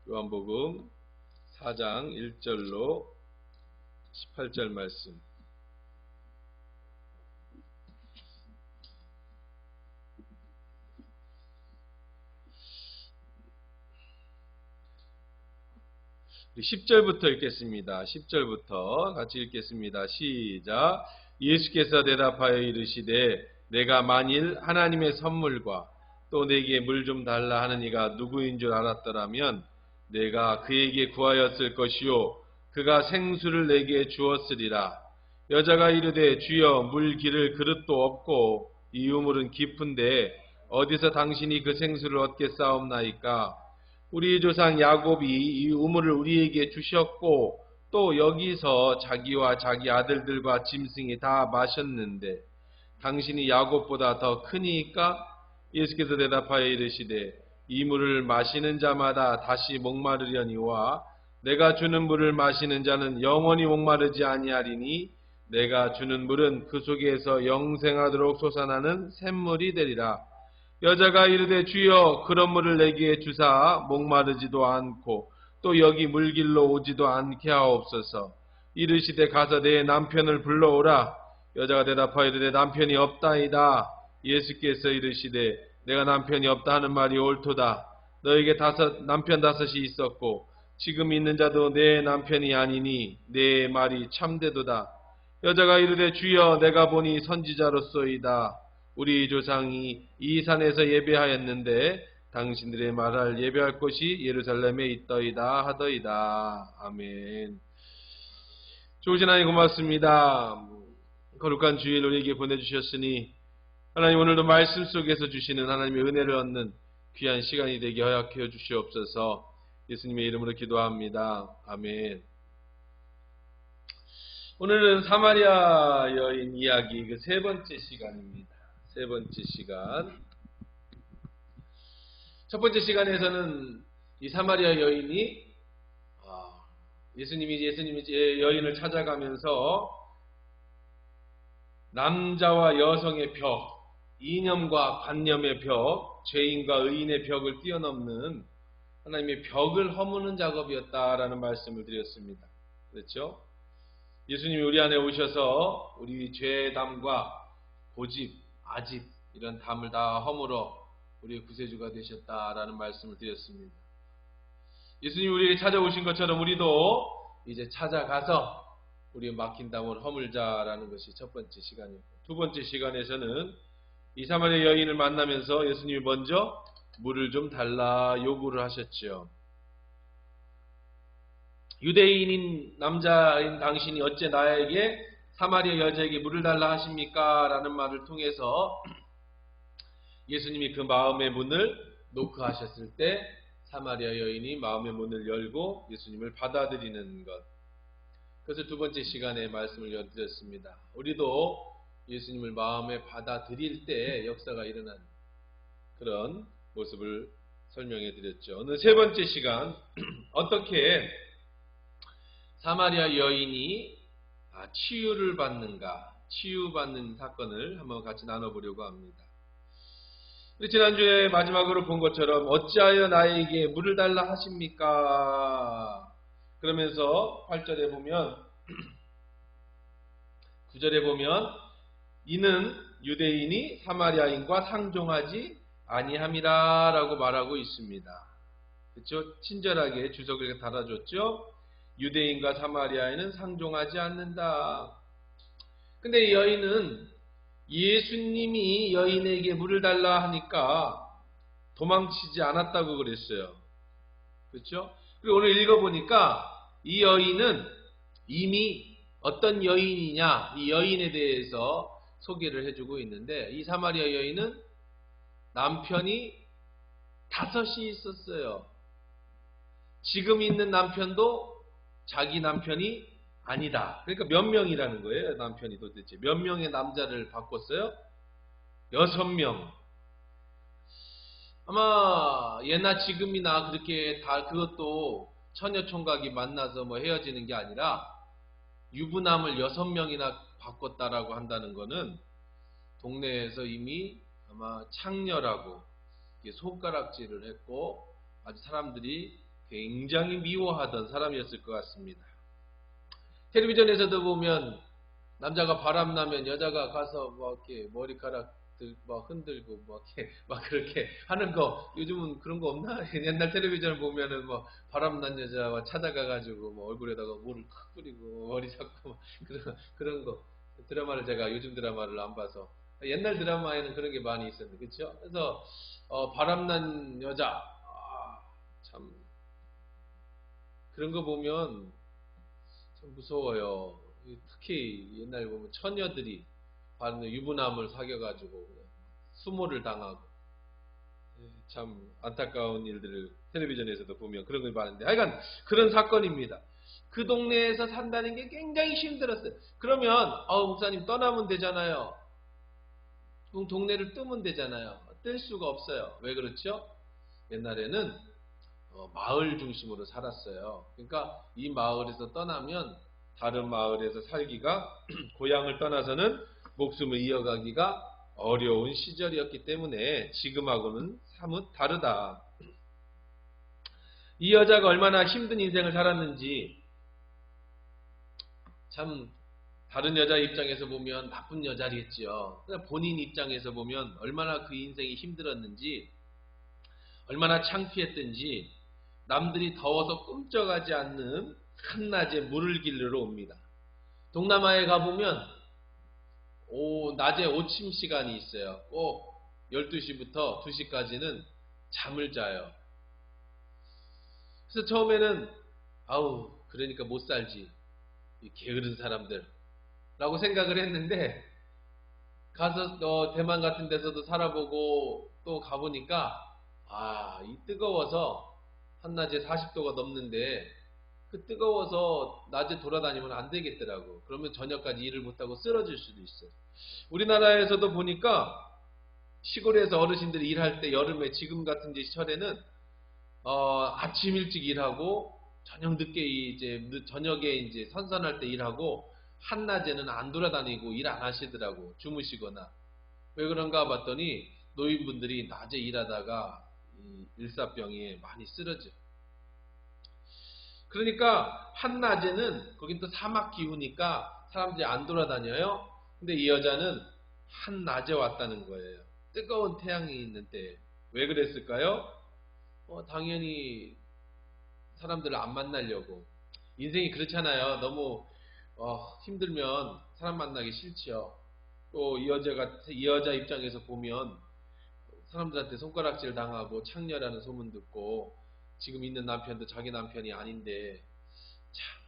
요한복음 4장 1절로 18절 말씀. 우리 10절부터 읽겠습니다. 10절부터 같이 읽겠습니다. 시작. 예수께서 대답하여 이르시되 내가 만일 하나님의 선물과 또 내게 물 좀 달라 하는 이가 누구인 줄 알았더라면 내가 그에게 구하였을 것이요 그가 생수를 내게 주었으리라. 여자가 이르되 주여 물 기를 그릇도 없고 이 우물은 깊은데 어디서 당신이 그 생수를 얻겠사옵나이까. 우리 조상 야곱이 이 우물을 우리에게 주셨고 또 여기서 자기와 자기 아들들과 짐승이 다 마셨는데 당신이 야곱보다 더 크니까. 예수께서 대답하여 이르시되 이 물을 마시는 자마다 다시 목마르려니와 내가 주는 물을 마시는 자는 영원히 목마르지 아니하리니 내가 주는 물은 그 속에서 영생하도록 솟아나는 샘물이 되리라. 여자가 이르되 주여 그런 물을 내게 주사 목마르지도 않고 또 여기 물길로 오지도 않게 하옵소서. 이르시되 가서 내 남편을 불러오라. 여자가 대답하여 이르되 남편이 없다이다. 예수께서 이르시되 내가 남편이 없다 하는 말이 옳도다. 너에게 남편 다섯이 있었고 지금 있는 자도 내 남편이 아니니 내 말이 참되도다. 여자가 이르되 주여 내가 보니 선지자로소이다. 우리 조상이 이 산에서 예배하였는데 당신들의 말할 예배할 곳이 예루살렘에 있더이다 하더이다. 아멘. 좋으신 하나님 고맙습니다. 거룩한 주일 우리에게 보내주셨으니 하나님 오늘도 말씀 속에서 주시는 하나님의 은혜를 얻는 귀한 시간이 되게 허락해 주시옵소서. 예수님의 이름으로 기도합니다. 아멘. 오늘은 사마리아 여인 이야기 그 세 번째 시간입니다. 세 번째 시간. 첫 번째 시간에서는 이 사마리아 여인이 예수님이 여인을 찾아가면서 남자와 여성의 벽, 이념과 관념의 벽, 죄인과 의인의 벽을 뛰어넘는 하나님의 벽을 허무는 작업이었다라는 말씀을 드렸습니다. 그렇죠? 예수님이 우리 안에 오셔서 우리 죄의 담과 고집, 아집 이런 담을 다 허물어 우리의 구세주가 되셨다라는 말씀을 드렸습니다. 예수님이 우리에게 찾아오신 것처럼 우리도 이제 찾아가서 우리의 막힌 담을 허물자라는 것이 첫 번째 시간이었고, 두 번째 시간에서는 이 사마리아 여인을 만나면서 예수님이 먼저 물을 좀 달라 요구를 하셨죠. 유대인인 남자인 당신이 어째 나에게 사마리아 여자에게 물을 달라 하십니까? 라는 말을 통해서 예수님이 그 마음의 문을 노크하셨을 때 사마리아 여인이 마음의 문을 열고 예수님을 받아들이는 것. 그래서 두 번째 시간에 말씀을 드렸습니다. 우리도 예수님을 마음에 받아들일 때 역사가 일어난 그런 모습을 설명해 드렸죠. 오늘 세 번째 시간, 어떻게 사마리아 여인이 치유를 받는가, 치유받는 사건을 한번 같이 나눠보려고 합니다. 지난주에 마지막으로 본 것처럼 어찌하여 나에게 물을 달라 하십니까? 그러면서 8절에 보면 9절에 보면 이는 유대인이 사마리아인과 상종하지 아니함이라 라고 말하고 있습니다. 그렇죠? 친절하게 주석을 달아줬죠. 유대인과 사마리아인은 상종하지 않는다. 근데 이 여인은 예수님이 여인에게 물을 달라 하니까 도망치지 않았다고 그랬어요. 그렇죠? 그리고 오늘 읽어보니까 이 여인은 이미 어떤 여인이냐, 이 여인에 대해서 소개를 해주고 있는데, 이 사마리아 여인은 남편이 5이 있었어요. 지금 있는 남편도 자기 남편이 아니다. 그러니까 몇 명이라는 거예요, 남편이 도대체. 몇 명의 남자를 바꿨어요? 6명. 아마 예나 지금이나 그렇게 다 그것도 처녀총각이 만나서 헤어지는 게 아니라 유부남을 6명이나 바꿨다라고 한다는 거는 동네에서 이미 아마 창녀라고 손가락질을 했고 아주 사람들이 굉장히 미워하던 사람이었을 것 같습니다. 텔레비전에서도 보면 남자가 바람나면 여자가 가서 뭐 이렇게 머리카락 막 흔들고 뭐 이렇게 막 그렇게 하는 거, 요즘은 그런 거 없나? 옛날 텔레비전을 보면은 뭐 바람난 여자와 찾아가가지고 뭐 얼굴에다가 물을 칵 뿌리고 머리 잡고 막 그런 거. 드라마를 제가 요즘 드라마를 안 봐서 옛날 드라마에는 그런 게 많이 있었는데, 그렇죠? 그래서 바람난 여자, 참 그런 거 보면 참 무서워요. 특히 옛날에 보면 처녀들이 바로 유부남을 사귀어가지고 수모를 당하고, 참 안타까운 일들을 텔레비전에서도 보면 그런 걸 봤는데, 하여간 그런 사건입니다. 그 동네에서 산다는 게 굉장히 힘들었어요. 그러면 목사님 떠나면 되잖아요. 동네를 뜨면 되잖아요. 뜰 수가 없어요. 왜 그렇죠? 옛날에는 마을 중심으로 살았어요. 그러니까 이 마을에서 떠나면 다른 마을에서 살기가 고향을 떠나서는 목숨을 이어가기가 어려운 시절이었기 때문에 지금하고는 사뭇 다르다. 이 여자가 얼마나 힘든 인생을 살았는지, 참 다른 여자 입장에서 보면 나쁜 여자겠지요. 본인 입장에서 보면 얼마나 그 인생이 힘들었는지, 얼마나 창피했던지, 남들이 더워서 꿈쩍하지 않는 한낮에 물을 길르러 옵니다. 동남아에 가보면 낮에 오침 시간이 있어요. 꼭 12시부터 2시까지는 잠을 자요. 그래서 처음에는 그러니까 못 살지, 이 게으른 사람들 라고 생각을 했는데, 가서 대만 같은 데서도 살아보고 또 가보니까 이 뜨거워서 한낮에 40도가 넘는데, 그 뜨거워서 낮에 돌아다니면 안 되겠더라고. 그러면 저녁까지 일을 못하고 쓰러질 수도 있어요. 우리나라에서도 보니까 시골에서 어르신들이 일할 때 여름에 지금 같은 시절에는 아침 일찍 일하고 저녁 늦게 저녁에 이제 선선할 때 일하고, 한낮에는 안 돌아다니고 일 안 하시더라고. 주무시거나. 왜 그런가 봤더니 노인분들이 낮에 일하다가 이 일사병에 많이 쓰러져. 그러니까 한낮에는 거긴 또 사막 기후니까 사람들이 안 돌아다녀요. 근데 이 여자는 한낮에 왔다는 거예요. 뜨거운 태양이 있는 때. 왜 그랬을까요? 당연히 사람들을 안 만나려고. 인생이 그렇잖아요. 너무 힘들면 사람 만나기 싫지요. 또 이 여자 입장에서 보면 사람들한테 손가락질 당하고 창녀라는 소문 듣고, 지금 있는 남편도 자기 남편이 아닌데, 참.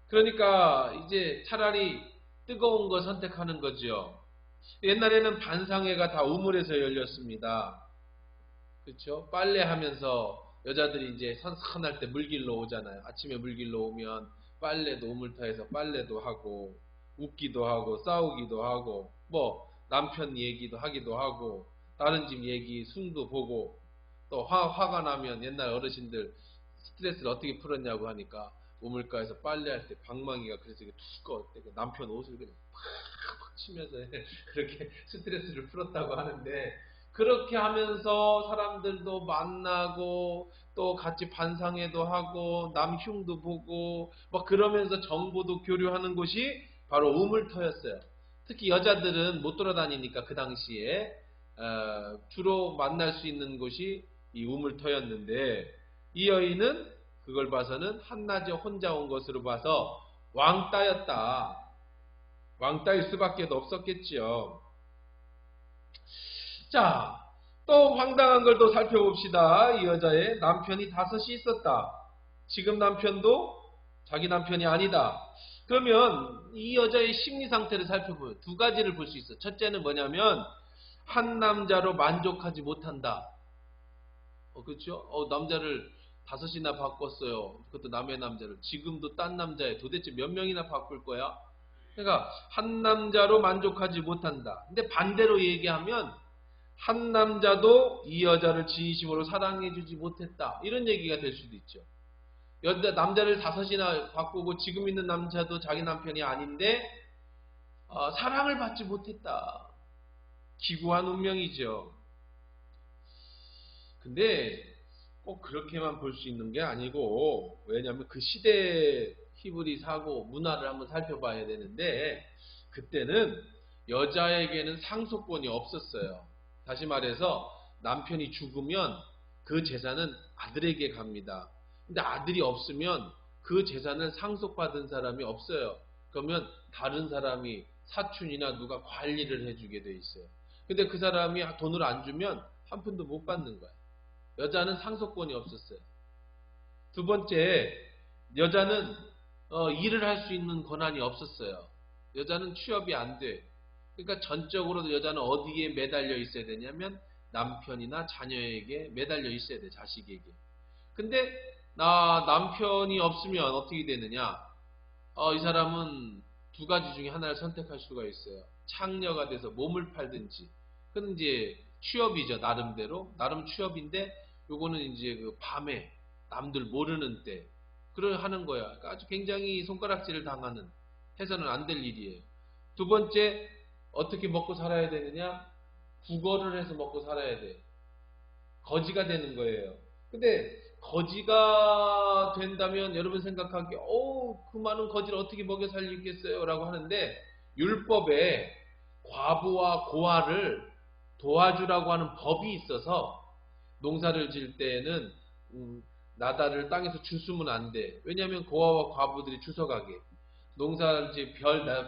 그러니까 이제 차라리 뜨거운 거 선택하는 거죠. 옛날에는 반상회가 다 우물에서 열렸습니다. 그렇죠? 빨래하면서 여자들이 이제 선선할 때 물길로 오잖아요. 아침에 물길로 오면 빨래도 우물터에서 빨래도 하고, 웃기도 하고, 싸우기도 하고, 뭐 남편 얘기도 하기도 하고, 다른 집 얘기 숨도 보고, 또 화가 나면 옛날 어르신들 스트레스를 어떻게 풀었냐고 하니까 우물가에서 빨래할 때 방망이가 그래서 이게 두꺼울 때 남편 옷을 그냥 팍팍 치면서 그렇게 스트레스를 풀었다고 하는데, 그렇게 하면서 사람들도 만나고 또 같이 반상회도 하고 남흉도 보고 막 그러면서 정보도 교류하는 곳이 바로 우물터였어요. 특히 여자들은 못 돌아다니니까 그 당시에 주로 만날 수 있는 곳이 이 우물터였는데, 이 여인은 그걸 봐서는 한낮에 혼자 온 것으로 봐서 왕따였다. 왕따일 수밖에 없었겠지요. 자, 또 황당한 걸 또 살펴봅시다. 이 여자의 남편이 5이 있었다. 지금 남편도 자기 남편이 아니다. 그러면 이 여자의 심리 상태를 살펴보면 2가지를 볼 수 있어. 첫째는 뭐냐면 한 남자로 만족하지 못한다. 그렇죠? 남자를 5이나 바꿨어요. 그것도 남의 남자를. 지금도 딴 남자에 도대체 몇 명이나 바꿀 거야? 그러니까 한 남자로 만족하지 못한다. 근데 반대로 얘기하면 한 남자도 이 여자를 진심으로 사랑해주지 못했다. 이런 얘기가 될 수도 있죠. 남자를 5이나 바꾸고 지금 있는 남자도 자기 남편이 아닌데 사랑을 받지 못했다. 기구한 운명이죠. 근데 그렇게만 볼 수 있는 게 아니고, 왜냐하면 그 시대의 히브리 사고 문화를 한번 살펴봐야 되는데, 그때는 여자에게는 상속권이 없었어요. 다시 말해서 남편이 죽으면 그 재산은 아들에게 갑니다. 근데 아들이 없으면 그 재산을 상속받은 사람이 없어요. 그러면 다른 사람이, 사촌이나 누가 관리를 해주게 돼 있어요. 근데 그 사람이 돈을 안 주면 한 푼도 못 받는 거예요. 여자는 상속권이 없었어요. 두 번째, 여자는 일을 할 수 있는 권한이 없었어요. 여자는 취업이 안 돼. 그러니까 전적으로 여자는 어디에 매달려 있어야 되냐면 남편이나 자녀에게 매달려 있어야 돼, 자식에게. 근데 남편이 없으면 어떻게 되느냐? 이 사람은 두 가지 중에 하나를 선택할 수가 있어요. 창녀가 돼서 몸을 팔든지. 그건 이제 취업이죠, 나름대로. 나름 취업인데, 요거는 이제 그 밤에 남들 모르는 때 하는 거야. 그러니까 아주 굉장히 손가락질을 당하는, 해서는 안 될 일이에요. 두 번째, 어떻게 먹고 살아야 되느냐? 구걸을 해서 먹고 살아야 돼. 거지가 되는 거예요. 근데 거지가 된다면 여러분 생각하기에 그 많은 거지를 어떻게 먹여 살리겠어요? 라고 하는데, 율법에 과부와 고아를 도와주라고 하는 법이 있어서 농사를 지을 때에는 나다를 땅에서 주스면 안 돼. 왜냐하면 고아와 과부들이 주워가게. 농사를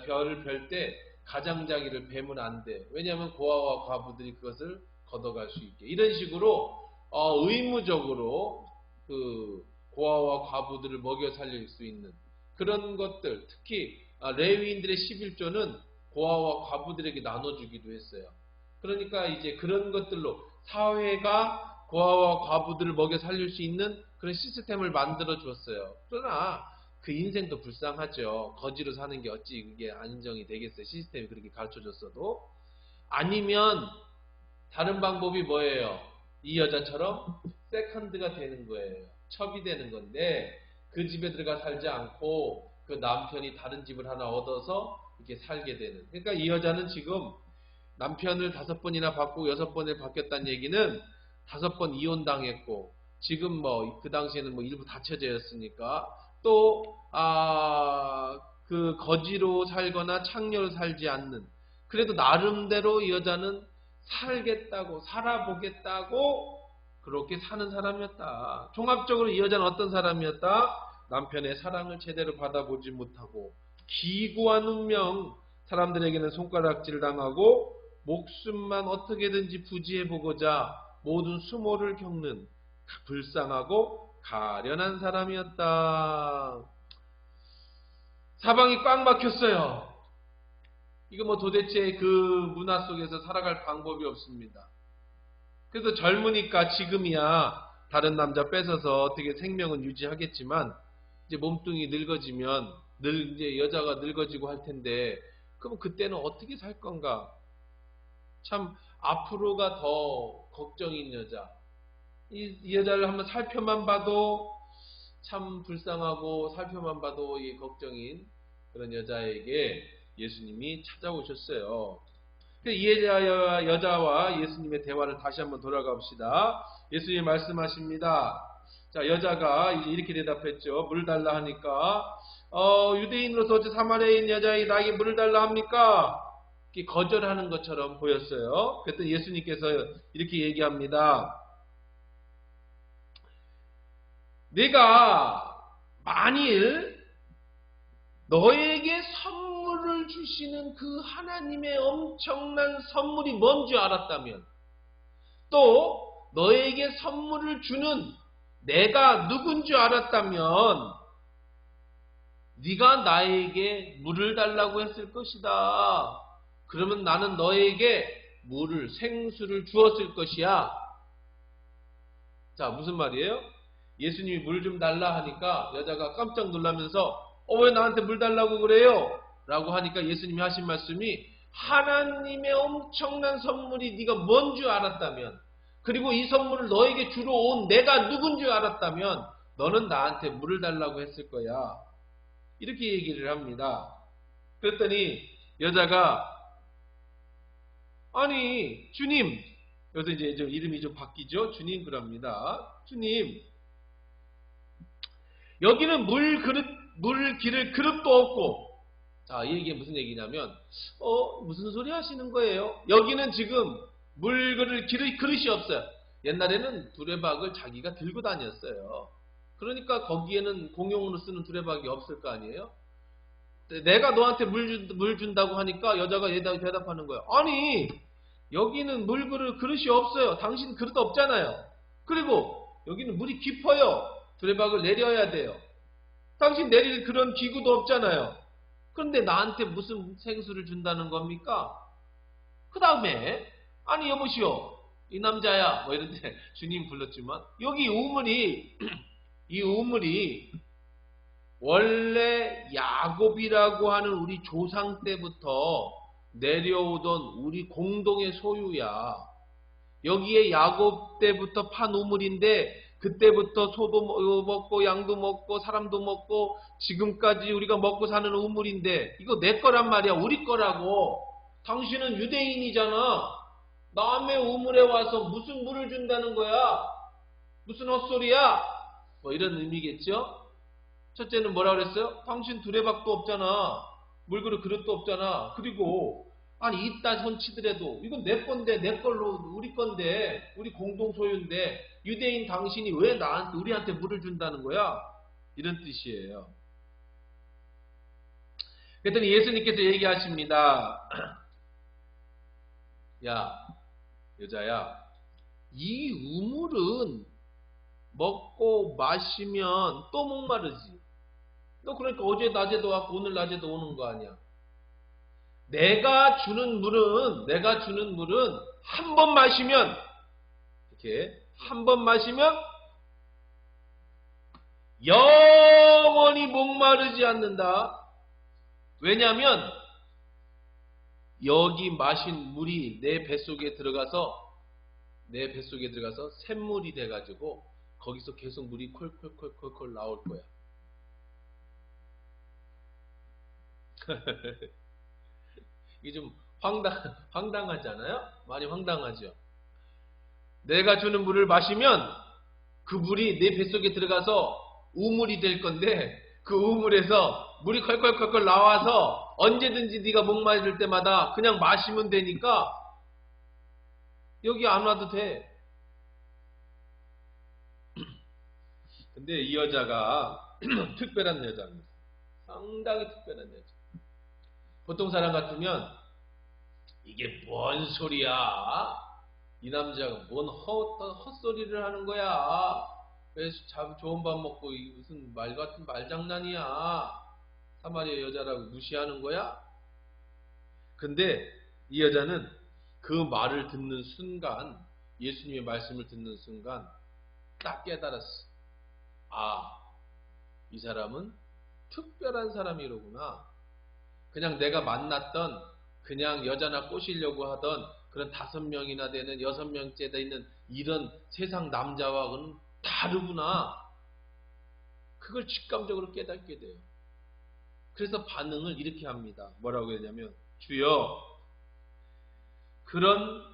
별을 펼 때 가장자기를 베면 안 돼. 왜냐하면 고아와 과부들이 그것을 걷어갈 수 있게. 이런 식으로 의무적으로 그 고아와 과부들을 먹여 살릴 수 있는 그런 것들, 특히 레위인들의 11조는 고아와 과부들에게 나눠주기도 했어요. 그러니까 이제 그런 것들로 사회가 고아와 과부들을 먹여 살릴 수 있는 그런 시스템을 만들어 주었어요. 그러나 그 인생도 불쌍하죠. 거지로 사는 게 어찌 그게 안정이 되겠어요. 시스템이 그렇게 가르쳐 줬어도. 아니면 다른 방법이 뭐예요? 이 여자처럼 세컨드가 되는 거예요. 첩이 되는 건데, 그 집에 들어가 살지 않고 그 남편이 다른 집을 하나 얻어서 이렇게 살게 되는. 그러니까 이 여자는 지금 남편을 5번이나 바꾸고 6번을 바뀌었다는 얘기는 5번 이혼당했고, 지금 그 당시에는 일부 다처제였으니까, 또 그 거지로 살거나 창녀로 살지 않는, 그래도 나름대로 이 여자는 살겠다고, 살아보겠다고 그렇게 사는 사람이었다. 종합적으로 이 여자는 어떤 사람이었다? 남편의 사랑을 제대로 받아보지 못하고 기구한 운명, 사람들에게는 손가락질 당하고 목숨만 어떻게든지 부지해보고자 모든 수모를 겪는 불쌍하고 가련한 사람이었다. 사방이 꽉 막혔어요. 이거 도대체 그 문화 속에서 살아갈 방법이 없습니다. 그래서 젊으니까 지금이야 다른 남자 뺏어서 어떻게 생명은 유지하겠지만, 이제 몸뚱이 늙어지면 이제 여자가 늙어지고 할 텐데, 그럼 그때는 어떻게 살 건가? 참 앞으로가 더 걱정인 여자. 이 여자를 한번 살펴만 봐도 참 불쌍하고, 살펴만 봐도 이 걱정인 그런 여자에게 예수님이 찾아오셨어요. 이 여자와 예수님의 대화를 다시 한번 돌아가 봅시다. 예수님이 말씀하십니다. 자, 여자가 이렇게 대답했죠. 물 달라 하니까, 유대인으로서 어째 사마리아인 여자에게 나에게 물을 달라 합니까? 이렇게 거절하는 것처럼 보였어요. 그랬더니 예수님께서 이렇게 얘기합니다. 내가 만일 너에게 선물을 주시는 그 하나님의 엄청난 선물이 뭔 줄 알았다면, 또 너에게 선물을 주는 내가 누군 줄 알았다면 네가 나에게 물을 달라고 했을 것이다. 그러면 나는 너에게 생수를 주었을 것이야. 자, 무슨 말이에요? 예수님이 물 좀 달라 하니까 여자가 깜짝 놀라면서 왜 나한테 물 달라고 그래요? 라고 하니까 예수님이 하신 말씀이, 하나님의 엄청난 선물이 네가 뭔 줄 알았다면, 그리고 이 선물을 너에게 주러 온 내가 누군 줄 알았다면 너는 나한테 물을 달라고 했을 거야. 이렇게 얘기를 합니다. 그랬더니 여자가, 아니 주님, 그래서 이제 좀 이름이 좀 바뀌죠. 주님 그럽니다. 주님, 여기는 물 기를 그릇도 없고. 자, 이 얘기가 무슨 얘기냐면, 무슨 소리 하시는 거예요? 여기는 지금 물 그릇이 없어요. 옛날에는 두레박을 자기가 들고 다녔어요. 그러니까 거기에는 공용으로 쓰는 두레박이 없을 거 아니에요? 내가 너한테 물 준다고 하니까 여자가 대답하는 거예요. 아니, 여기는 그릇이 없어요. 당신 그릇 없잖아요. 그리고 여기는 물이 깊어요. 두레박을 내려야 돼요. 당신 내릴 그런 기구도 없잖아요. 그런데 나한테 무슨 생수를 준다는 겁니까? 그 다음에, 아니 여보시오, 이 남자야, 뭐 이런데 주님 불렀지만, 여기 이 우물이 원래 야곱이라고 하는 우리 조상 때부터 내려오던 우리 공동의 소유야. 여기에 야곱 때부터 판 우물인데, 그때부터 소도 먹고 양도 먹고 사람도 먹고 지금까지 우리가 먹고 사는 우물인데, 이거 내 거란 말이야. 우리 거라고. 당신은 유대인이잖아. 남의 우물에 와서 무슨 물을 준다는 거야? 무슨 헛소리야? 뭐 이런 의미겠죠? 첫째는 뭐라 그랬어요? 당신 두레박도 없잖아. 물그릇 그릇도 없잖아. 그리고 아니 이따 손치더라도 이건 내 건데, 내 걸로 우리 건데, 우리 공동 소유인데 유대인 당신이 왜 우리한테 물을 준다는 거야? 이런 뜻이에요. 그랬더니 예수님께서 얘기하십니다. 야, 여자야, 이 우물은 먹고 마시면 또 목마르지. 너 그러니까 어제 낮에도 왔고 오늘 낮에도 오는 거 아니야. 내가 주는 물은 한 번 마시면, 이렇게 한 번 마시면 영원히 목마르지 않는다. 왜냐하면 여기 마신 물이 내 뱃속에 들어가서 샘물이 돼가지고 거기서 계속 물이 콜콜콜콜 나올 거야. 이게 좀 황당하지 않아요? 많이 황당하죠. 내가 주는 물을 마시면 그 물이 내 뱃속에 들어가서 우물이 될 건데, 그 우물에서 물이 컬컬컬컬 나와서 언제든지 네가 목마를 때마다 그냥 마시면 되니까 여기 안 와도 돼. 근데 이 여자가 특별한 여자입니다. 상당히 특별한 여자. 보통 사람 같으면 이게 뭔 소리야? 이 남자가 뭔 헛소리를 하는 거야? 왜 좋은 밥 먹고 무슨 말 같은 말장난이야? 사마리아 여자라고 무시하는 거야? 근데 이 여자는 그 말을 듣는 순간, 예수님의 말씀을 듣는 순간 딱 깨달았어. 아, 이 사람은 특별한 사람이로구나. 그냥 내가 만났던, 그냥 여자나 꼬시려고 하던 그런 5명이나 되는 6명째 되는 이런 세상 남자와는 다르구나. 그걸 직감적으로 깨닫게 돼요. 그래서 반응을 이렇게 합니다. 뭐라고 했냐면, 주여, 그런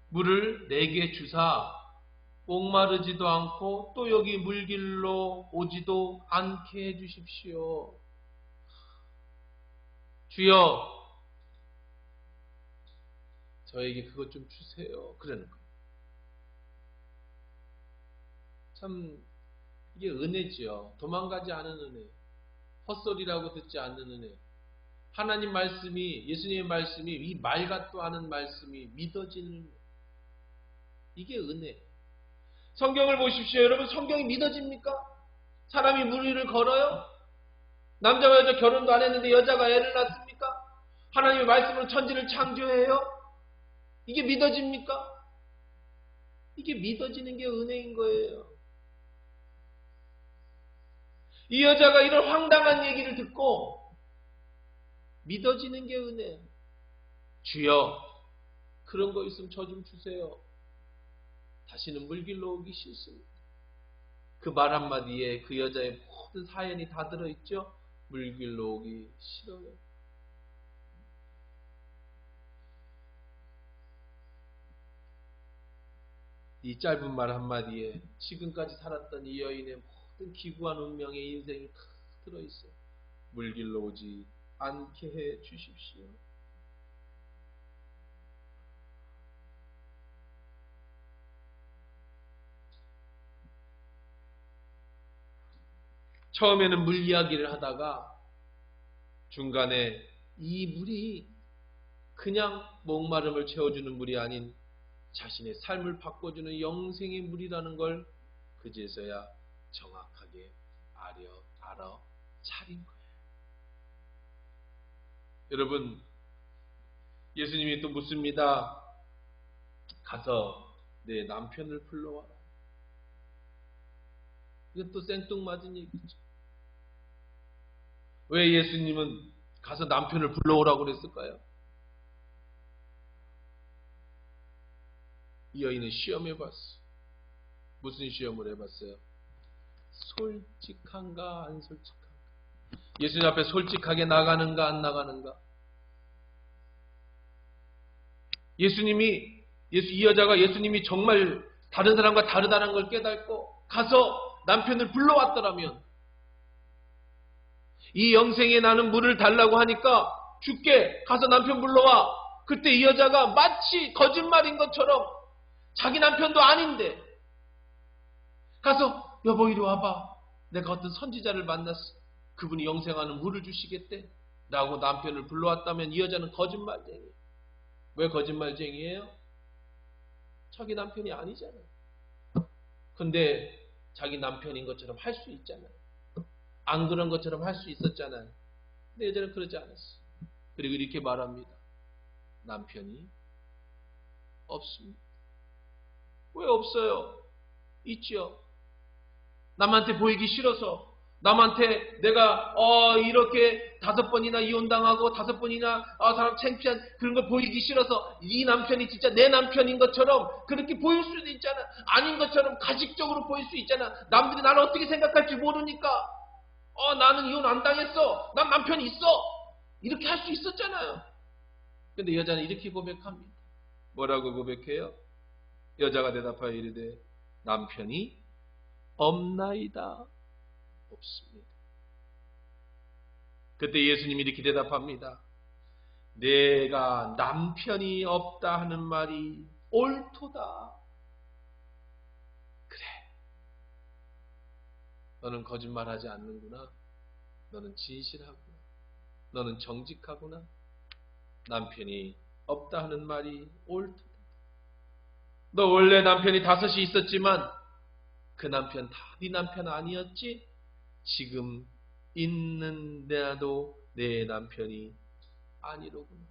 물을 내게 주사 목마르지도 않고 또 여기 물길로 오지도 않게 해주십시오. 주여, 저에게 그것 좀 주세요. 그러는 거예요. 참 이게 은혜지요. 도망가지 않은 은혜. 헛소리라고 듣지 않는 은혜. 하나님 말씀이, 예수님의 말씀이, 이 말 같도 않은 말씀이 믿어지는 은혜. 이게 은혜. 성경을 보십시오. 여러분, 성경이 믿어집니까? 사람이 물 위를 걸어요? 남자와 여자 결혼도 안 했는데 여자가 애를 낳습니까? 하나님의 말씀으로 천지를 창조해요? 이게 믿어집니까? 이게 믿어지는 게 은혜인 거예요. 이 여자가 이런 황당한 얘기를 듣고 믿어지는 게 은혜예요. 주여, 그런 거 있으면 저 좀 주세요. 다시는 물길로 오기 싫습니다. 그 말 한마디에 그 여자의 모든 사연이 다 들어있죠? 물길로 오기 싫어요. 이 짧은 말 한마디에 지금까지 살았던 이 여인의 모든 기구한 운명의 인생이 다 들어있어요. 물길로 오지 않게 해 주십시오. 처음에는 물 이야기를 하다가 중간에 이 물이 그냥 목마름을 채워주는 물이 아닌 자신의 삶을 바꿔주는 영생의 물이라는 걸 그제서야 정확하게 알아차린 거예요. 여러분, 예수님이 또 묻습니다. 가서 내 남편을 불러와라. 이건 또 생뚱맞은 얘기죠. 왜 예수님은 가서 남편을 불러오라고 그랬을까요? 이 여인은 시험해봤어요. 무슨 시험을 해봤어요? 솔직한가 안 솔직한가? 예수님 앞에 솔직하게 나가는가 안 나가는가? 이 여자가 예수님이 정말 다른 사람과 다르다는 걸 깨닫고 가서 남편을 불러왔더라면, 이 영생에 나는 물을 달라고 하니까 죽게 가서 남편 불러와. 그때 이 여자가 마치 거짓말인 것처럼 자기 남편도 아닌데 가서 여보 이리 와봐. 내가 어떤 선지자를 만났어. 그분이 영생하는 물을 주시겠대. 라고 남편을 불러왔다면 이 여자는 거짓말쟁이에요. 왜 거짓말쟁이에요? 자기 남편이 아니잖아요. 근데 자기 남편인 것처럼 할 수 있잖아요. 안 그런 것처럼 할 수 있었잖아요. 근데 여자는 그러지 않았어요. 그리고 이렇게 말합니다. 남편이 없습니다. 왜 없어요? 있죠. 남한테 보이기 싫어서, 남한테 내가 이렇게 5번이나 이혼당하고 5번이나 사람 창피한 그런 걸 보이기 싫어서 이 남편이 진짜 내 남편인 것처럼 그렇게 보일 수도 있잖아. 아닌 것처럼 가식적으로 보일 수 있잖아. 남들이 나를 어떻게 생각할지 모르니까 나는 이혼 안 당했어. 난 남편이 있어. 이렇게 할 수 있었잖아요. 근데 여자는 이렇게 고백합니다. 뭐라고 고백해요? 여자가 대답하여 이르되 남편이 없나이다. 없습니다. 그때 예수님이 이렇게 대답합니다. 내가 남편이 없다 하는 말이 옳도다. 그래. 너는 거짓말하지 않는구나. 너는 진실하구나. 너는 정직하구나. 남편이 없다 하는 말이 옳도다. 너 원래 남편이 5이 있었지만 그 남편 다 네 남편 아니었지? 지금 있는 나도 내 남편이 아니로구나.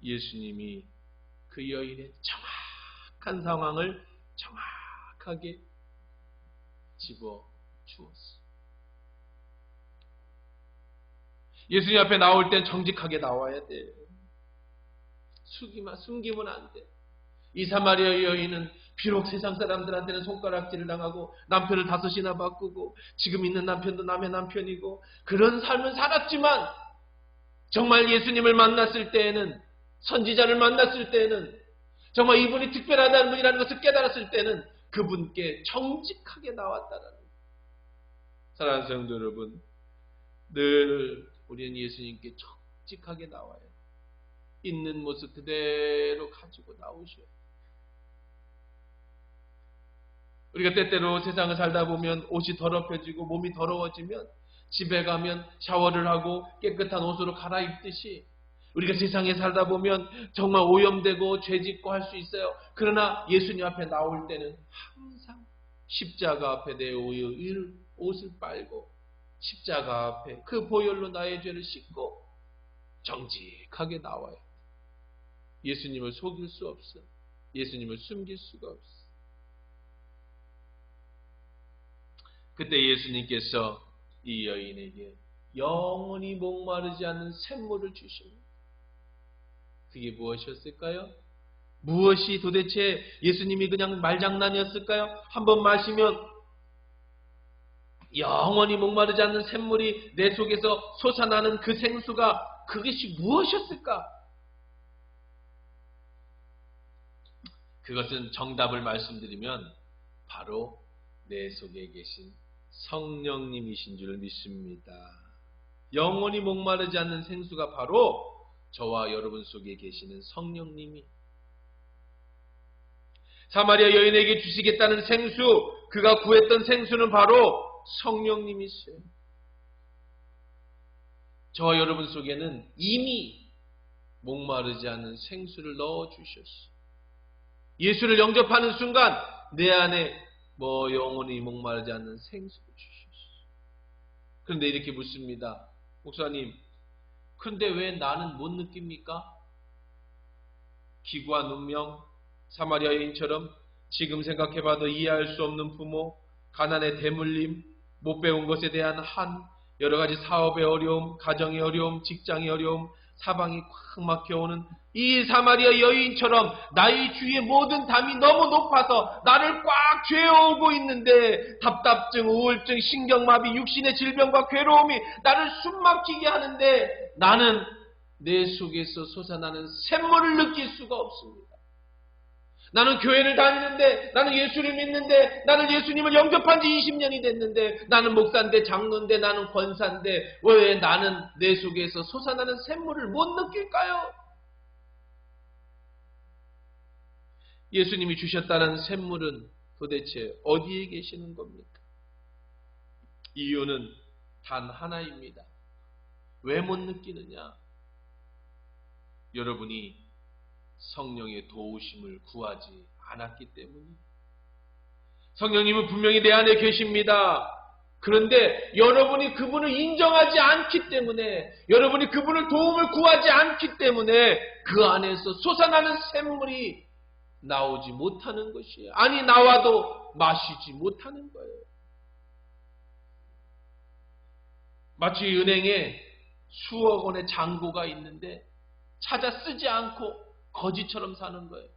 예수님이 그 여인의 정확한 상황을 정확하게 집어 주었어요. 예수님 앞에 나올 땐 정직하게 나와야 돼요. 숨기면 안 돼. 이 사마리아 여인은 비록 세상 사람들한테는 손가락질을 당하고 남편을 5이나 바꾸고 지금 있는 남편도 남의 남편이고 그런 삶을 살았지만 정말 예수님을 만났을 때에는, 선지자를 만났을 때에는, 정말 이분이 특별하다는 분이라는 것을 깨달았을 때는 그분께 정직하게 나왔다는 거예요. 사랑하는 성도 여러분, 늘 우리는 예수님께 정직하게 나와요. 있는 모습 그대로 가지고 나오셔요. 우리가 때때로 세상을 살다 보면 옷이 더럽혀지고 몸이 더러워지면 집에 가면 샤워를 하고 깨끗한 옷으로 갈아입듯이 우리가 세상에 살다 보면 정말 오염되고 죄짓고 할 수 있어요. 그러나 예수님 앞에 나올 때는 항상 십자가 앞에 내 옷을 빨고 십자가 앞에 그 보혈로 나의 죄를 씻고 정직하게 나와요. 예수님을 속일 수 없어. 예수님을 숨길 수가 없어. 그때 예수님께서 이 여인에게 영원히 목마르지 않는 샘물을 주십니다. 그게 무엇이었을까요? 무엇이 도대체 예수님이 그냥 말장난이었을까요? 한번 마시면 영원히 목마르지 않는 샘물이 내 속에서 솟아나는 그 생수가 그것이 무엇이었을까? 그것은 정답을 말씀드리면 바로 내 속에 계신 성령님이신 줄 믿습니다. 영원히 목마르지 않는 생수가 바로 저와 여러분 속에 계시는 성령님이, 사마리아 여인에게 주시겠다는 생수, 그가 구했던 생수는 바로 성령님이세요. 저와 여러분 속에는 이미 목마르지 않은 생수를 넣어주셨어요. 예수를 영접하는 순간 내 안에 영원히 목마르지 않는 생수를 주셨어요. 그런데 이렇게 묻습니다. 목사님, 근데 왜 나는 못 느낍니까? 기구와 눈명, 사마리아 여인처럼 지금 생각해봐도 이해할 수 없는 부모, 가난의 대물림, 못 배운 것에 대한 여러 가지 사업의 어려움, 가정의 어려움, 직장의 어려움, 사방이 꽉 막혀오는 이 사마리아 여인처럼 나의 주위의 모든 담이 너무 높아서 나를 꽉 죄어오고 있는데, 답답증, 우울증, 신경마비, 육신의 질병과 괴로움이 나를 숨막히게 하는데 나는 내 속에서 솟아나는 샘물을 느낄 수가 없습니다. 나는 교회를 다니는데, 나는 예수를 믿는데, 나는 예수님을 영접한 지 20년이 됐는데, 나는 목사인데, 장로인데, 나는 권사인데, 왜 나는 내 속에서 솟아나는 샘물을 못 느낄까요? 예수님이 주셨다는 샘물은 도대체 어디에 계시는 겁니까? 이유는 단 하나입니다. 왜 못 느끼느냐? 여러분이 성령의 도우심을 구하지 않았기 때문이에요. 성령님은 분명히 내 안에 계십니다. 그런데 여러분이 그분을 인정하지 않기 때문에, 여러분이 그분을 도움을 구하지 않기 때문에 그 안에서 솟아나는 샘물이 나오지 못하는 것이에요. 아니, 나와도 마시지 못하는 거예요. 마치 은행에 수억 원의 잔고가 있는데 찾아 쓰지 않고 거지처럼 사는 거예요.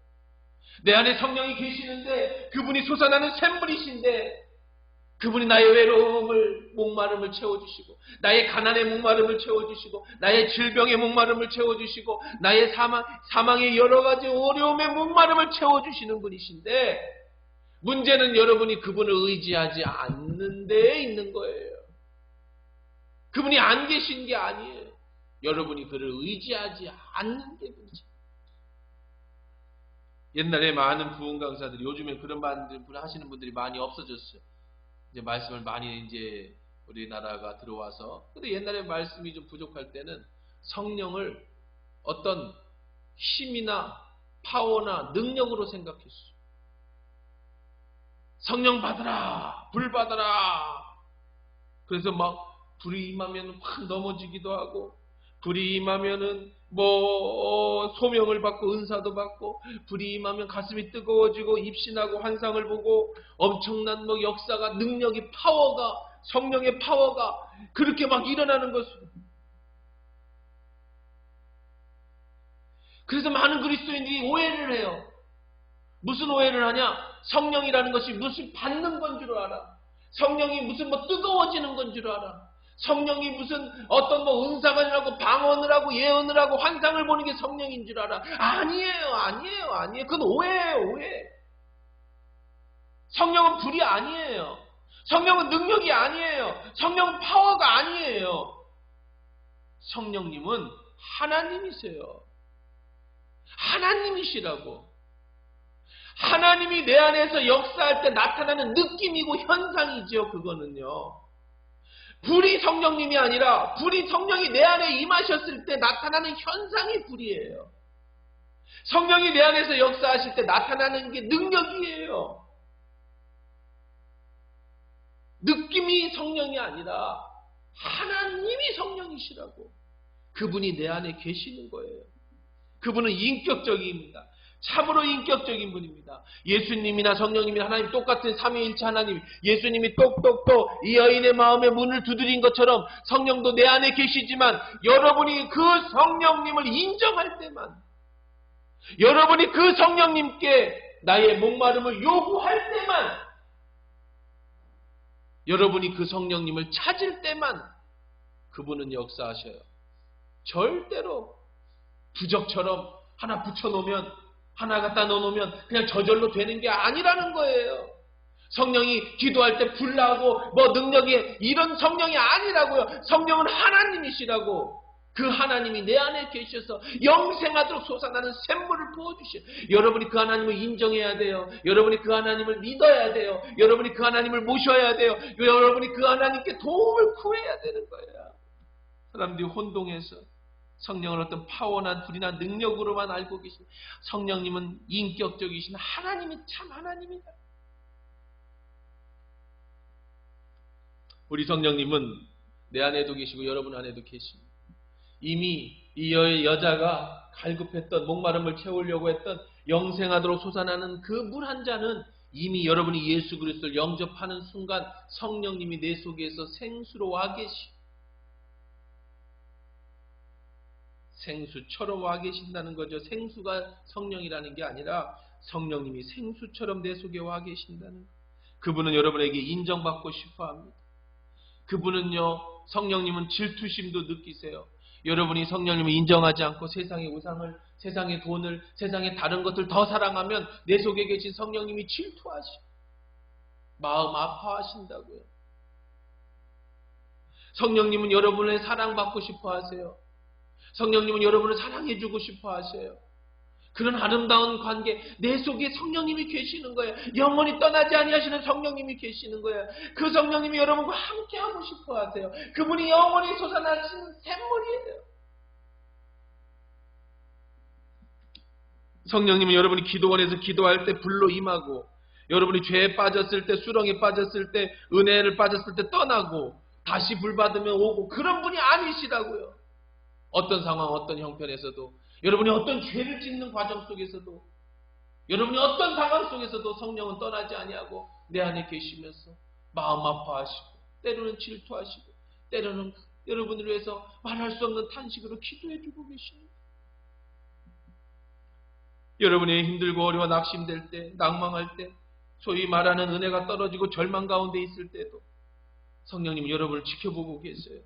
내 안에 성령이 계시는데, 그분이 솟아나는 샘물이신데, 그분이 나의 외로움을, 목마름을 채워주시고, 나의 가난의 목마름을 채워주시고, 나의 질병의 목마름을 채워주시고, 나의 사망의 여러 가지 어려움의 목마름을 채워주시는 분이신데, 문제는 여러분이 그분을 의지하지 않는 데에 있는 거예요. 그분이 안 계신 게 아니에요. 여러분이 그를 의지하지 않는 게 문제. 옛날에 많은 부흥 강사들이, 요즘에 그런 말들 하시는 분들이 많이 없어졌어요. 이제 말씀을 많이 우리나라가 들어와서. 근데 옛날에 말씀이 좀 부족할 때는 성령을 어떤 힘이나 파워나 능력으로 생각했어요. 성령 받으라, 불 받으라. 그래서 막 불이 임하면 확 넘어지기도 하고, 불이 임하면은 소명을 받고 은사도 받고, 불이 임하면 가슴이 뜨거워지고 입신하고 환상을 보고, 엄청난 역사가, 능력이, 파워가, 성령의 파워가 그렇게 막 일어나는 것을. 그래서 많은 그리스도인들이 오해를 해요. 무슨 오해를 하냐? 성령이라는 것이 무슨 받는 건 줄 알아. 성령이 무슨 뜨거워지는 건 줄 알아. 성령이 무슨 어떤 은사가 하고 방언을 하고 예언을 하고 환상을 보는 게 성령인 줄 알아. 아니에요. 그건 오해예요, 오해. 성령은 불이 아니에요. 성령은 능력이 아니에요. 성령은 파워가 아니에요. 성령님은 하나님이세요. 하나님이시라고. 하나님이 내 안에서 역사할 때 나타나는 느낌이고 현상이죠, 그거는요. 불이 성령님이 아니라, 불이 성령이 내 안에 임하셨을 때 나타나는 현상이 불이에요. 성령이 내 안에서 역사하실 때 나타나는 게 능력이에요. 느낌이 성령이 아니라 하나님이 성령이시라고. 그분이 내 안에 계시는 거예요. 그분은 인격적입니다. 참으로 인격적인 분입니다. 예수님이나 성령님이나 하나님 똑같은 삼위일체 하나님, 예수님이 똑똑똑 이 여인의 마음에 문을 두드린 것처럼 성령도 내 안에 계시지만, 여러분이 그 성령님을 인정할 때만, 여러분이 그 성령님께 나의 목마름을 요구할 때만, 여러분이 그 성령님을 찾을 때만 그분은 역사하셔요. 절대로 부적처럼 하나 붙여놓으면 하나 갖다 넣어놓으면 그냥 저절로 되는 게 아니라는 거예요. 성령이 기도할 때 불나고 뭐 능력이 이런 성령이 아니라고요. 성령은 하나님이시라고. 그 하나님이 내 안에 계셔서 영생하도록 솟아나는 샘물을 부어주셔. 여러분이 그 하나님을 인정해야 돼요. 여러분이 그 하나님을 믿어야 돼요. 여러분이 그 하나님을 모셔야 돼요. 여러분이 그 하나님께 도움을 구해야 되는 거예요. 사람들이 혼동해서 성령을 어떤 파워나 불이나 능력으로만 알고 계신, 성령님은 인격적이신 하나님이 참 하나님이다. 우리 성령님은 내 안에도 계시고 여러분 안에도 계십니다. 이미 이 여자가 갈급했던, 목마름을 채우려고 했던 영생하도록 솟아나는 그 물 한 잔은 이미 여러분이 예수 그리스도를 영접하는 순간 성령님이 내 속에서 생수로 와 계시고, 생수처럼 와 계신다는 거죠. 생수가 성령이라는 게 아니라 성령님이 생수처럼 내 속에 와 계신다는 거예요. 그분은 여러분에게 인정받고 싶어 합니다. 그분은요, 성령님은 질투심도 느끼세요. 여러분이 성령님을 인정하지 않고 세상의 우상을, 세상의 돈을, 세상의 다른 것들 더 사랑하면 내 속에 계신 성령님이 질투하시고 마음 아파하신다고요. 성령님은 여러분을 사랑받고 싶어 하세요. 성령님은 여러분을 사랑해주고 싶어 하세요. 그런 아름다운 관계, 내 속에 성령님이 계시는 거예요. 영원히 떠나지 아니하시는 성령님이 계시는 거예요. 그 성령님이 여러분과 함께하고 싶어 하세요. 그분이 영원히 솟아나시는 샘물이에요. 성령님은 여러분이 기도원에서 기도할 때 불로 임하고, 여러분이 죄에 빠졌을 때, 수렁에 빠졌을 때, 은혜를 빠졌을 때 떠나고 다시 불 받으면 오고, 그런 분이 아니시라고요. 어떤 상황, 어떤 형편에서도, 여러분이 어떤 죄를 짓는 과정 속에서도, 여러분이 어떤 상황 속에서도 성령은 떠나지 아니하고 내 안에 계시면서 마음 아파하시고, 때로는 질투하시고, 때로는 여러분을 위해서 말할 수 없는 탄식으로 기도해주고 계십니다. 여러분이 힘들고 어려워 낙심될 때, 낭망할 때, 소위 말하는 은혜가 떨어지고 절망 가운데 있을 때도 성령님은 여러분을 지켜보고 계세요.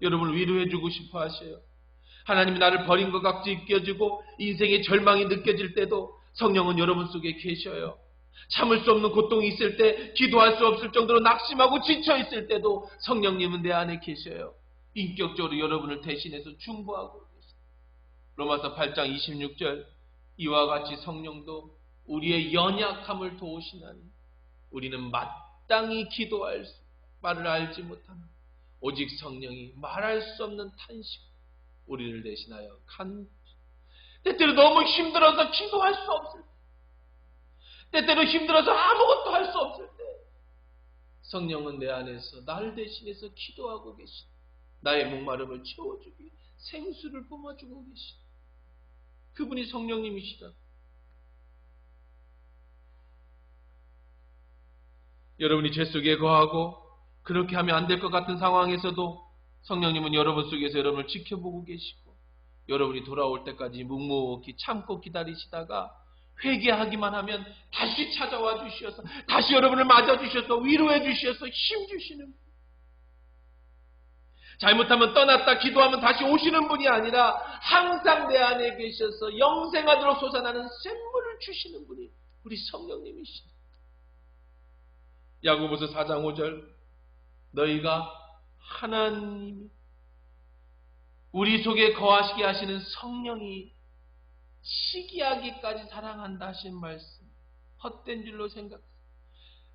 여러분을 위로해주고 싶어 하셔요. 하나님이 나를 버린 것 같이 느껴지고 인생의 절망이 느껴질 때도 성령은 여러분 속에 계셔요. 참을 수 없는 고통이 있을 때, 기도할 수 없을 정도로 낙심하고 지쳐 있을 때도 성령님은 내 안에 계셔요. 인격적으로 여러분을 대신해서 중보하고 계세요. 로마서 8장 26절, 이와 같이 성령도 우리의 연약함을 도우시나니 우리는 마땅히 기도할 말을 알지 못하나 오직 성령이 말할 수 없는 탄식 우리를 대신하여 때때로 너무 힘들어서 기도할 수 없을 때, 때때로 힘들어서 아무것도 할 수 없을 때 성령은 내 안에서 나를 대신해서 기도하고 계신, 나의 목마름을 채워주기 생수를 뿜어주고 계신 그분이 성령님이시다. 여러분이 죄 속에 거하고 그렇게 하면 안 될 것 같은 상황에서도 성령님은 여러분 속에서 여러분을 지켜보고 계시고, 여러분이 돌아올 때까지 묵묵히 참고 기다리시다가 회개하기만 하면 다시 찾아와 주셔서 다시 여러분을 맞아주셔서 위로해 주셔서 힘 주시는 분. 잘못하면 떠났다 기도하면 다시 오시는 분이 아니라 항상 내 안에 계셔서 영생하도록 솟아나는 샘물을 주시는 분이 우리 성령님이시다. 야고보서 4장 5절, 너희가 하나님이 우리 속에 거하시게 하시는 성령이 시기하기까지 사랑한다 하신 말씀, 헛된 줄로 생각.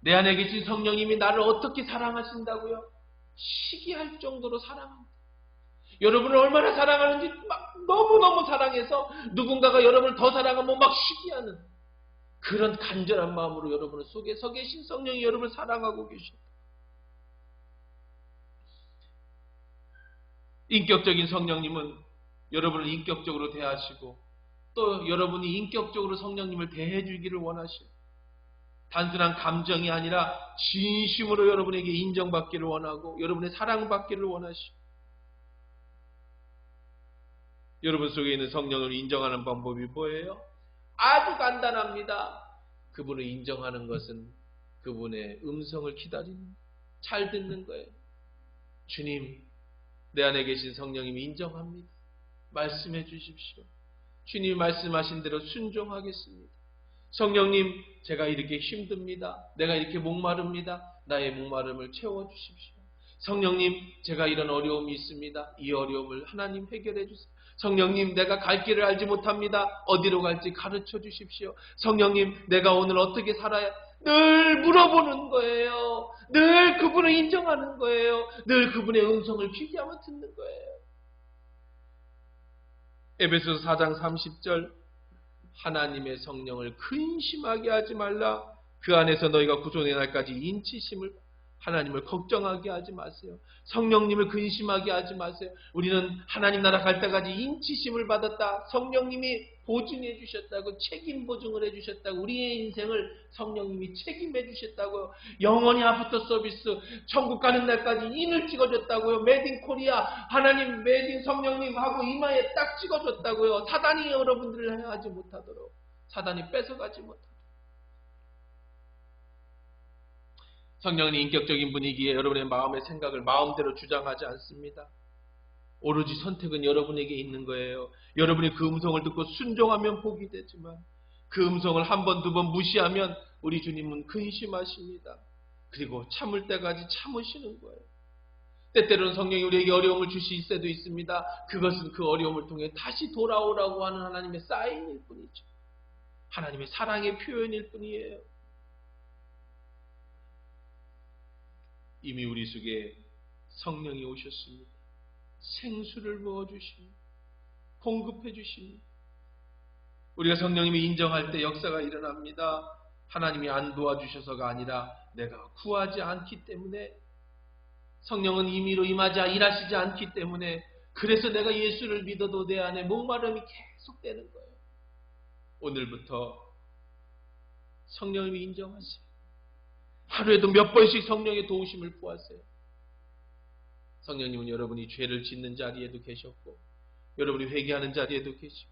내 안에 계신 성령님이 나를 어떻게 사랑하신다고요? 시기할 정도로 사랑합니다. 여러분을 얼마나 사랑하는지 막 너무너무 사랑해서 누군가가 여러분을 더 사랑하면 막 시기하는 그런 간절한 마음으로 여러분 속에서 계신 성령이 여러분을 사랑하고 계십니다. 인격적인 성령님은 여러분을 인격적으로 대하시고 또 여러분이 인격적으로 성령님을 대해 주기를 원하시고, 단순한 감정이 아니라 진심으로 여러분에게 인정받기를 원하고 여러분의 사랑받기를 원하시고, 여러분 속에 있는 성령을 인정하는 방법이 뭐예요? 아주 간단합니다. 그분을 인정하는 것은 그분의 음성을 기다리는, 잘 듣는 거예요. 주님, 내 안에 계신 성령님이 인정합니다. 말씀해 주십시오. 주님이 말씀하신 대로 순종하겠습니다. 성령님, 제가 이렇게 힘듭니다. 내가 이렇게 목마릅니다. 나의 목마름을 채워주십시오. 성령님, 제가 이런 어려움이 있습니다. 이 어려움을 하나님 해결해 주세요. 성령님, 내가 갈 길을 알지 못합니다. 어디로 갈지 가르쳐 주십시오. 성령님, 내가 오늘 어떻게 살아야, 늘 물어보는 거예요. 늘 그분을 인정하는 거예요. 늘 그분의 음성을 귀 기울여 듣는 거예요. 에베소서 4장 30절, 하나님의 성령을 근심하게 하지 말라. 그 안에서 너희가 구원의 날까지 인치심을, 하나님을 걱정하게 하지 마세요. 성령님을 근심하게 하지 마세요. 우리는 하나님 나라 갈 때까지 인치심을 받았다. 성령님이 보증해 주셨다고, 책임 보증을 해 주셨다고, 우리의 인생을 성령님이 책임해 주셨다고요. 영원히 아프터 서비스, 천국 가는 날까지 인을 찍어줬다고요. 메드 인 코리아, 하나님 메드 인 성령님하고 이마에 딱 찍어줬다고요. 사단이 여러분들을 행하지 못하도록, 사단이 뺏어가지 못하도록. 성령님 인격적인 분위기에 여러분의 마음의 생각을 마음대로 주장하지 않습니다. 오로지 선택은 여러분에게 있는 거예요. 여러분이 그 음성을 듣고 순종하면 복이 되지만 그 음성을 한 번, 두 번 무시하면 우리 주님은 근심하십니다. 그리고 참을 때까지 참으시는 거예요. 때때로는 성령이 우리에게 어려움을 주실 때도 있습니다. 그것은 그 어려움을 통해 다시 돌아오라고 하는 하나님의 사인일 뿐이죠. 하나님의 사랑의 표현일 뿐이에요. 이미 우리 속에 성령이 오셨습니다. 생수를 부어주십니다. 공급해 주십니다. 우리가 성령님이 인정할 때 역사가 일어납니다. 하나님이 안 도와주셔서가 아니라 내가 구하지 않기 때문에, 성령은 임의로 일하시지 않기 때문에, 그래서 내가 예수를 믿어도 내 안에 목마름이 계속되는 거예요. 오늘부터 성령님이 인정하세요. 하루에도 몇 번씩 성령의 도우심을 구하세요. 성령님은 여러분이 죄를 짓는 자리에도 계셨고, 여러분이 회개하는 자리에도 계시고,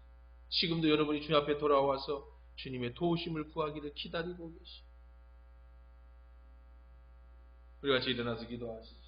지금도 여러분이 주님 앞에 돌아와서 주님의 도우심을 구하기를 기다리고 계시고, 우리 같이 일어나서 기도하시죠.